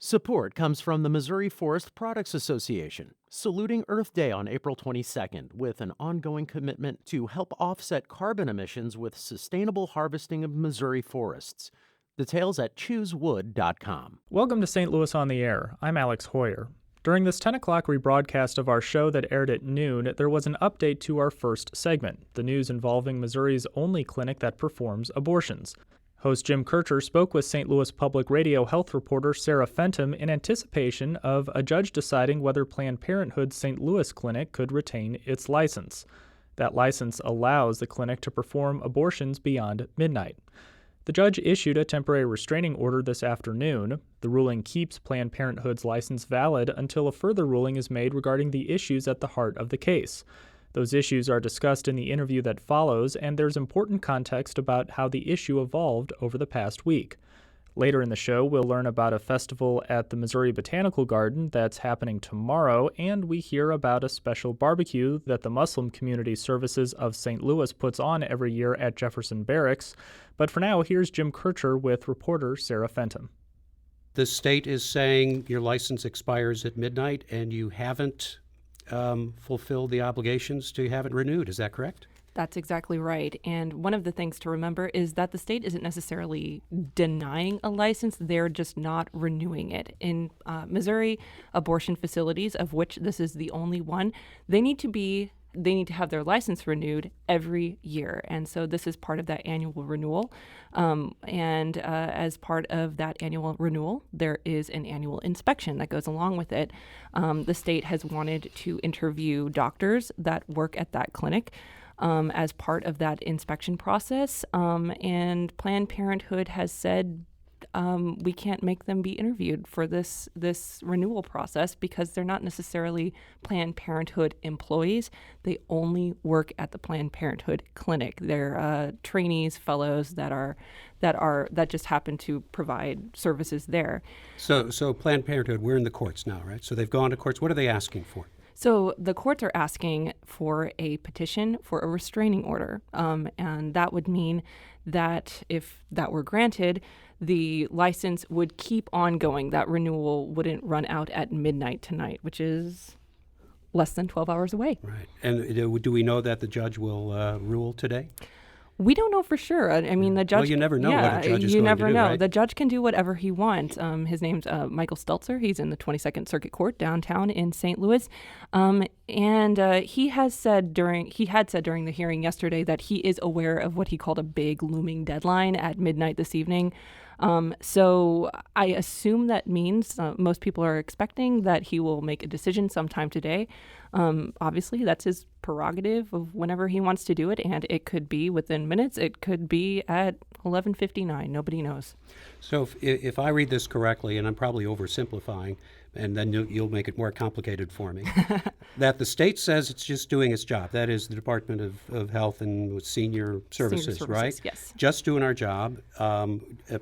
Support comes from the Missouri Forest Products Association, saluting Earth Day on April 22nd with an ongoing commitment to help offset carbon emissions with sustainable harvesting of Missouri forests. Details at choosewood.com. Welcome to St. Louis on the Air. I'm Alex Hoyer. During this 10 o'clock rebroadcast of our show that aired at noon, there was an update to our first segment, the news involving Missouri's only clinic that performs abortions. Host Jim Kircher spoke with St. Louis Public Radio health reporter Sarah Fentem in anticipation of a judge deciding whether Planned Parenthood's St. Louis clinic could retain its license. That license allows the clinic to perform abortions beyond midnight. The judge issued a temporary restraining order this afternoon. The ruling keeps Planned Parenthood's license valid until a further ruling is made regarding the issues at the heart of the case. Those issues are discussed in the interview that follows, and there's important context about how the issue evolved over the past week. Later in the show, we'll learn about a festival at the Missouri Botanical Garden that's happening tomorrow, and we hear about a special barbecue that the Muslim Community Services of St. Louis puts on every year at Jefferson Barracks. But for now, here's Jim Kircher with reporter Sarah Fentem. The state is saying your license expires at midnight, and you haven't fulfilled the obligations to have it renewed. Is that correct? That's exactly right. And one of the things to remember is that the state isn't necessarily denying a license. They're just not renewing it. In Missouri abortion facilities, of which this is the only one, they need to have their license renewed every year. And so this is part of that annual renewal. And as part of that annual renewal, there is an annual inspection that goes along with it. The state has wanted to interview doctors that work at that clinic as part of that inspection process. And Planned Parenthood has said we can't make them be interviewed for this renewal process because they're not necessarily Planned Parenthood employees. They only work at the Planned Parenthood clinic. They're trainees, fellows that just happen to provide services there. So Planned Parenthood, we're in the courts now, right? So they've gone to courts. What are they asking for? So the courts are asking for a petition for a restraining order, and that would mean that if that were granted, the license would keep on going. That renewal wouldn't run out at midnight tonight, which is less than 12 hours away. Right. And do we know that the judge will rule today? We don't know for sure. I mean, the judge... Well, you never know what a judge is going to do, you never know. Right? The judge can do whatever he wants. His name's Michael Stelzer. He's in the 22nd Circuit Court downtown in St. Louis. And he had said during the hearing yesterday that he is aware of what he called a big looming deadline at midnight this evening. So I assume that means most people are expecting that he will make a decision sometime today. Obviously, that's his prerogative of whenever he wants to do it, and it could be within minutes. It could be at 11:59. Nobody knows. So if I read this correctly, and I'm probably oversimplifying, and then you'll make it more complicated for me, that the state says it's just doing its job. That is the Department of Health and Senior Services, right? Yes. Just doing our job,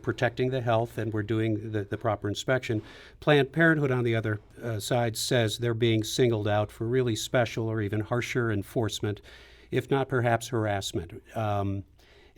protecting the health, and we're doing the proper inspection. Planned Parenthood, on the other side, says they're being singled out for really special or even harsher enforcement, if not perhaps harassment.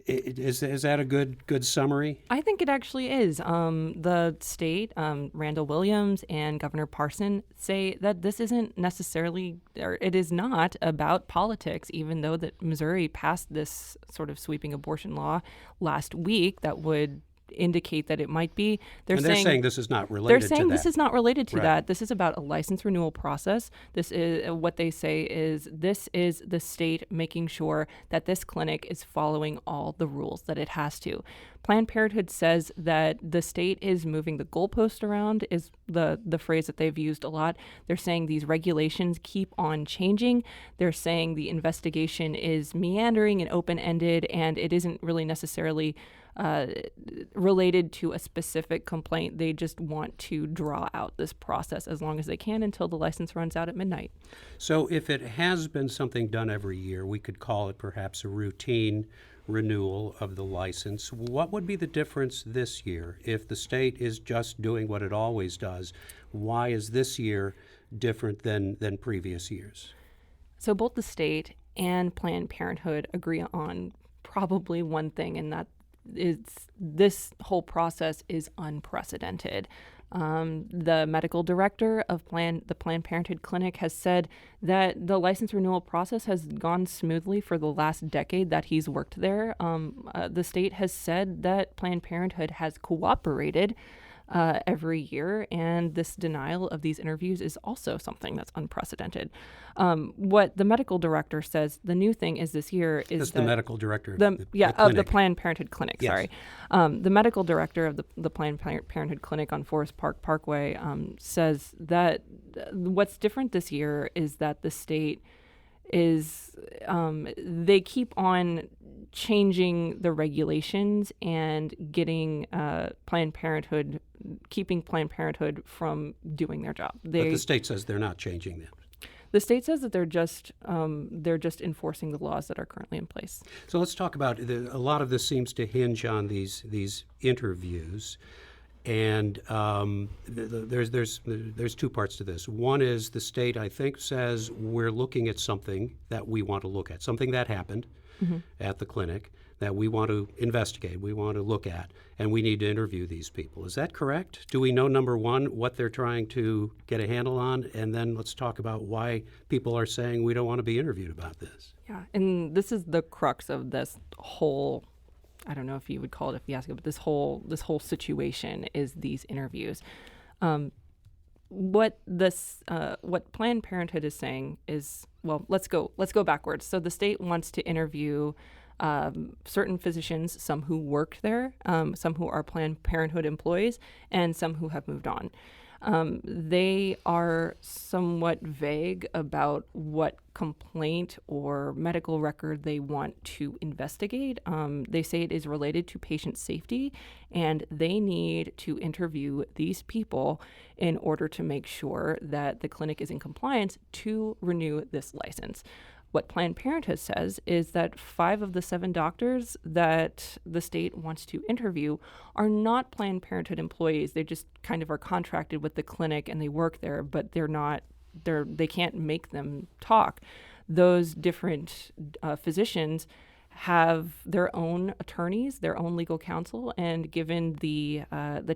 Is that a good summary? I think it actually is. The state, Randall Williams and Governor Parson say that this isn't necessarily, or it is not about politics, even though that Missouri passed this sort of sweeping abortion law last week that would indicate that it might be. They're saying this is not related to that. They're saying this is not related to Right. that. This is about a license renewal process. This is what they say is this is the state making sure that this clinic is following all the rules that it has to. Planned Parenthood says that the state is moving the goalpost around, is the phrase that they've used a lot. They're saying these regulations keep on changing. They're saying the investigation is meandering and open-ended, and it isn't really necessarily related to a specific complaint. They just want to draw out this process as long as they can until the license runs out at midnight. So if it has been something done every year, we could call it perhaps a routine renewal of the license. What would be the difference this year? If the state is just doing what it always does, why is this year different than previous years? So both the state and Planned Parenthood agree on probably one thing, and that is this whole process is unprecedented. The medical director of the Planned Parenthood Clinic has said that the license renewal process has gone smoothly for the last decade that he's worked there. The state has said that Planned Parenthood has cooperated every year, and this denial of these interviews is also something that's unprecedented. What the medical director says, the new thing is this year is That's that the medical director of the clinic. the Planned Parenthood Clinic. Yes. Sorry, the medical director of the Planned Parenthood Clinic on Forest Park Parkway says that what's different this year is that the state is they keep on changing the regulations and getting keeping Planned Parenthood from doing their job. But the state says they're not changing that. The state says that they're just enforcing the laws that are currently in place. So let's talk about a lot of this seems to hinge on these interviews, and there's two parts to this. One is the state, I think, says we're looking at something that we want to look at, something that happened at the clinic that we want to investigate, we want to look at, and we need to interview these people. Is that correct? Do we know, number one, what they're trying to get a handle on? And then let's talk about why people are saying we don't want to be interviewed about this. Yeah, and this is the crux of this whole, I don't know if you would call it a fiasco, but this whole situation is these interviews. What Planned Parenthood is saying is, well, let's go backwards. So the state wants to interview certain physicians, some who worked there, some who are Planned Parenthood employees, and some who have moved on. They are somewhat vague about what complaint or medical record they want to investigate. They say it is related to patient safety, and they need to interview these people in order to make sure that the clinic is in compliance to renew this license. What Planned Parenthood says is that 5 of the 7 doctors that the state wants to interview are not Planned Parenthood employees. They just kind of are contracted with the clinic and they work there, but they can't make them talk. Those different physicians have their own attorneys, their own legal counsel, and given the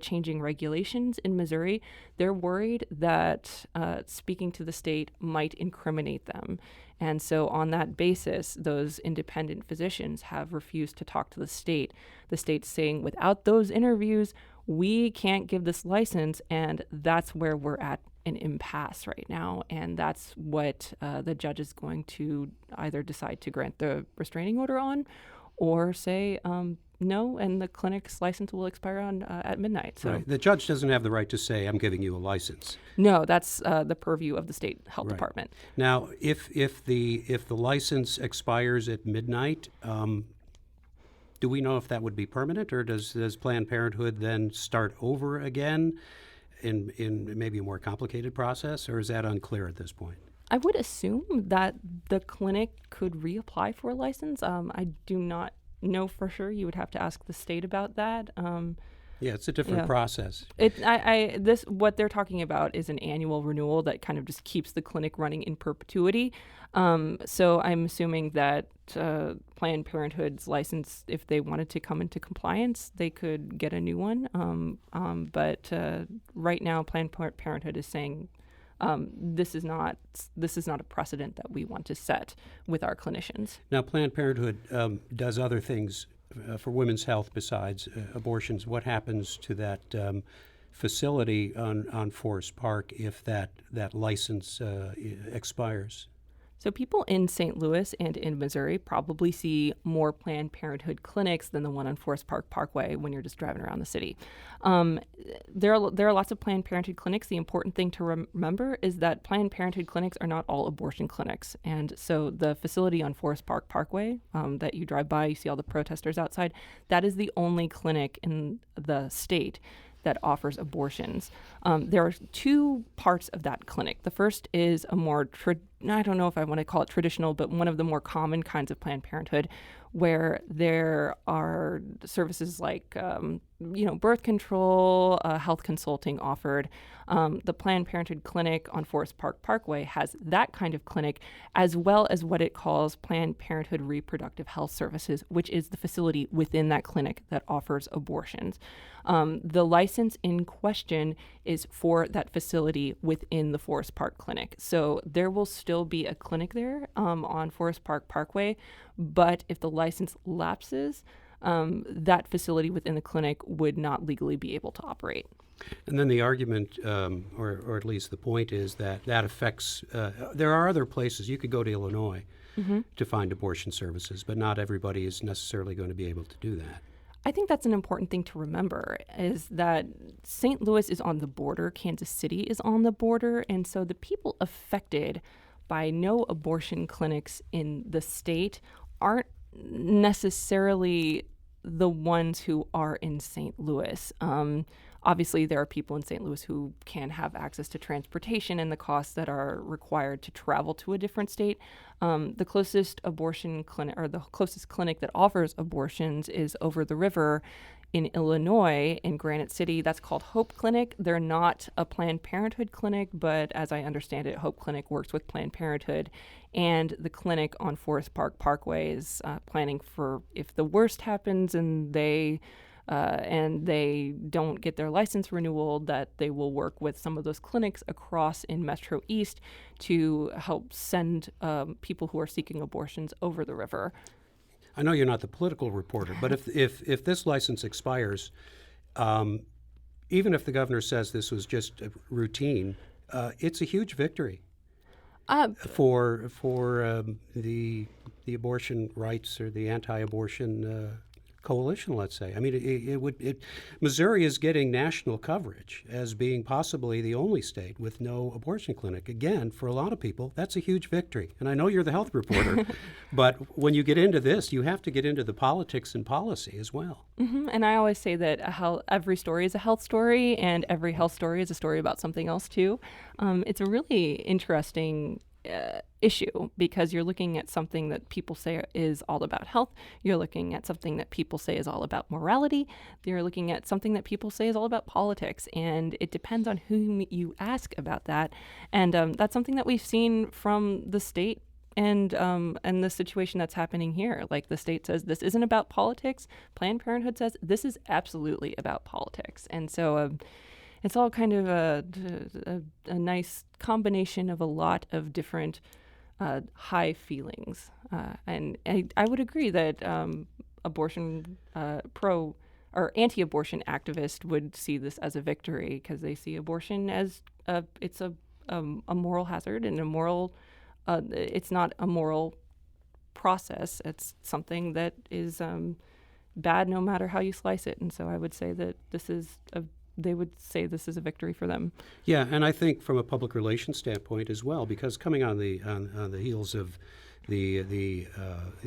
changing regulations in Missouri, they're worried that speaking to the state might incriminate them. And so on that basis, those independent physicians have refused to talk to the state. The state's saying, without those interviews, we can't give this license, and that's where we're at an impasse right now. And that's what the judge is going to either decide to grant the restraining order on or say no, and the clinic's license will expire on at midnight. So Right. The judge doesn't have the right to say, I'm giving you a license. no, that's the purview of the state health Right. department. Now, if the license expires at midnight, do we know if that would be permanent, or does Planned Parenthood then start over again in maybe a more complicated process, or is that unclear at this point? I would assume that the clinic could reapply for a license. I do not know for sure. You would have to ask the state about that. Yeah, it's a different Yeah. process. What they're talking about is an annual renewal that kind of just keeps the clinic running in perpetuity. So I'm assuming that Planned Parenthood's license, if they wanted to come into compliance, they could get a new one. But right now, Planned Parenthood is saying this is not a precedent that we want to set with our clinicians. Now, Planned Parenthood does other things for women's health besides abortions. What happens to that facility on Forest Park if that license expires? So people in St. Louis and in Missouri probably see more Planned Parenthood clinics than the one on Forest Park Parkway when you're just driving around the city. There are lots of Planned Parenthood clinics. The important thing to remember is that Planned Parenthood clinics are not all abortion clinics. And so the facility on Forest Park Parkway that you drive by, you see all the protesters outside, that is the only clinic in the state that offers abortions. There are 2 parts of that clinic. The first is a more, I don't know if I want to call it traditional, but one of the more common kinds of Planned Parenthood, where there are services like, birth control, health consulting offered. The Planned Parenthood Clinic on Forest Park Parkway has that kind of clinic, as well as what it calls Planned Parenthood Reproductive Health Services, which is the facility within that clinic that offers abortions. The license in question is for that facility within the Forest Park Clinic. So there will still be a clinic there on Forest Park Parkway, but if the license lapses, that facility within the clinic would not legally be able to operate. And then the argument, or at least the point, is that affects, there are other places. You could go to Illinois to find abortion services, but not everybody is necessarily going to be able to do that. I think that's an important thing to remember, is that St. Louis is on the border, Kansas City is on the border, and so the people affected by no abortion clinics in the state aren't necessarily the ones who are in St. Louis. Obviously, there are people in St. Louis who can have access to transportation and the costs that are required to travel to a different state. The closest abortion clinic, or the closest clinic that offers abortions, is over the river in Illinois, in Granite City. That's called Hope Clinic. They're not a Planned Parenthood clinic, but as I understand it, Hope Clinic works with Planned Parenthood. And the clinic on Forest Park Parkway is planning for, if the worst happens and they don't get their license renewal, that they will work with some of those clinics across in Metro East to help send people who are seeking abortions over the river. I know you're not the political reporter, but if this license expires, even if the governor says this was just a routine, it's a huge victory for the abortion rights or the anti-abortion coalition, let's say. I mean, Missouri is getting national coverage as being possibly the only state with no abortion clinic. Again, for a lot of people, that's a huge victory. And I know you're the health reporter, but when you get into this, you have to get into the politics and policy as well. Mm-hmm. And I always say that every story is a health story, and every health story is a story about something else too. It's a really interesting issue, because you're looking at something that people say is all about health. You're looking at something that people say is all about morality. You're looking at something that people say is all about politics, and it depends on whom you ask about that. And that's something that we've seen from the state and the situation that's happening here. Like, the state says this isn't about politics. Planned Parenthood says this is absolutely about politics. And so it's all kind of a nice combination of a lot of different high feelings. And I would agree that abortion pro or anti-abortion activists would see this as a victory, because they see abortion as it's a moral hazard and a moral. It's not a moral process. It's something that is bad no matter how you slice it. And so I would say that they would say this is a victory for them. Yeah, and I think from a public relations standpoint as well, because coming on the heels of the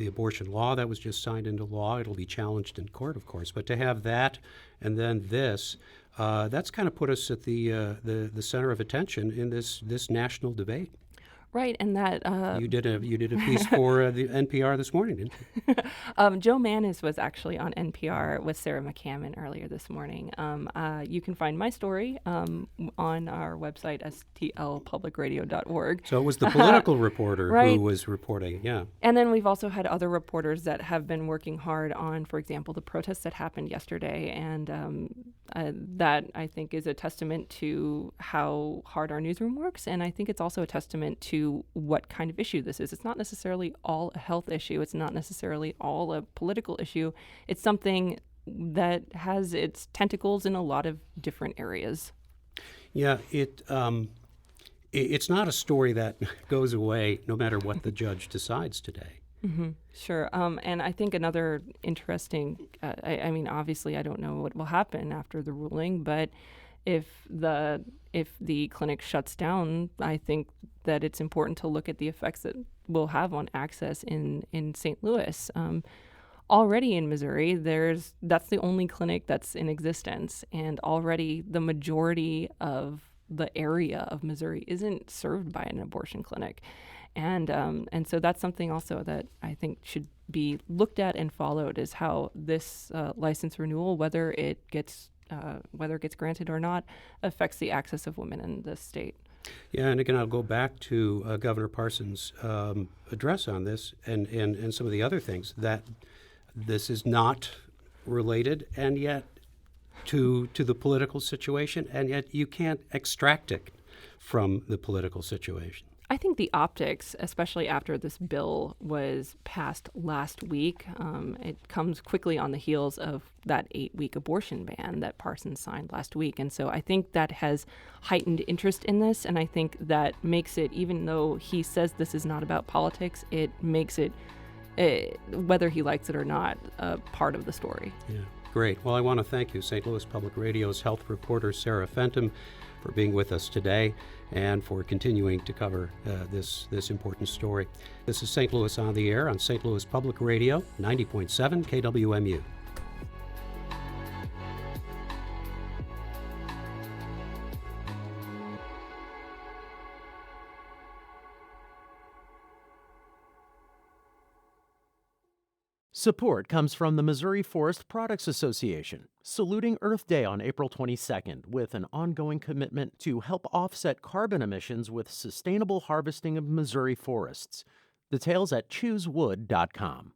abortion law that was just signed into law, it'll be challenged in court, of course. But to have that and then this, that's kind of put us at the center of attention in this national debate. Right, and that you did a piece for the NPR this morning, didn't you? Joe Manis was actually on NPR with Sarah McCammon earlier this morning. You can find my story on our website, stlpublicradio.org. So it was the political reporter right. who was reporting, yeah. And then we've also had other reporters that have been working hard on, for example, the protests that happened yesterday, and that I think is a testament to how hard our newsroom works, and I think it's also a testament to what kind of issue this is. It's not necessarily all a health issue. It's not necessarily all a political issue. It's something that has its tentacles in a lot of different areas. Yeah, it's not a story that goes away no matter what the judge decides today. Mm-hmm. Sure. And I think another interesting, I mean, obviously I don't know what will happen after the ruling, but if the clinic shuts down, I think that it's important to look at the effects that we'll have on access in St. Louis. Already in Missouri, that's the only clinic that's in existence, and already the majority of the area of Missouri isn't served by an abortion clinic. And so that's something also that I think should be looked at and followed is how this license renewal, whether it gets granted or not, affects the access of women in the state. Yeah, and again, I'll go back to Governor Parsons' address on this and some of the other things, that this is not related and yet to the political situation, and yet you can't extract it from the political situation. I think the optics, especially after this bill was passed last week, it comes quickly on the heels of that 8-week abortion ban that Parsons signed last week. And so I think that has heightened interest in this. And I think that makes it, even though he says this is not about politics, it makes it, whether he likes it or not, a part of the story. Yeah, great. Well, I want to thank you, St. Louis Public Radio's health reporter, Sarah Fentem, for being with us today and for continuing to cover this important story. This is St. Louis on the Air on St. Louis Public Radio, 90.7 KWMU. Support comes from the Missouri Forest Products Association, saluting Earth Day on April 22nd with an ongoing commitment to help offset carbon emissions with sustainable harvesting of Missouri forests. Details at choosewood.com.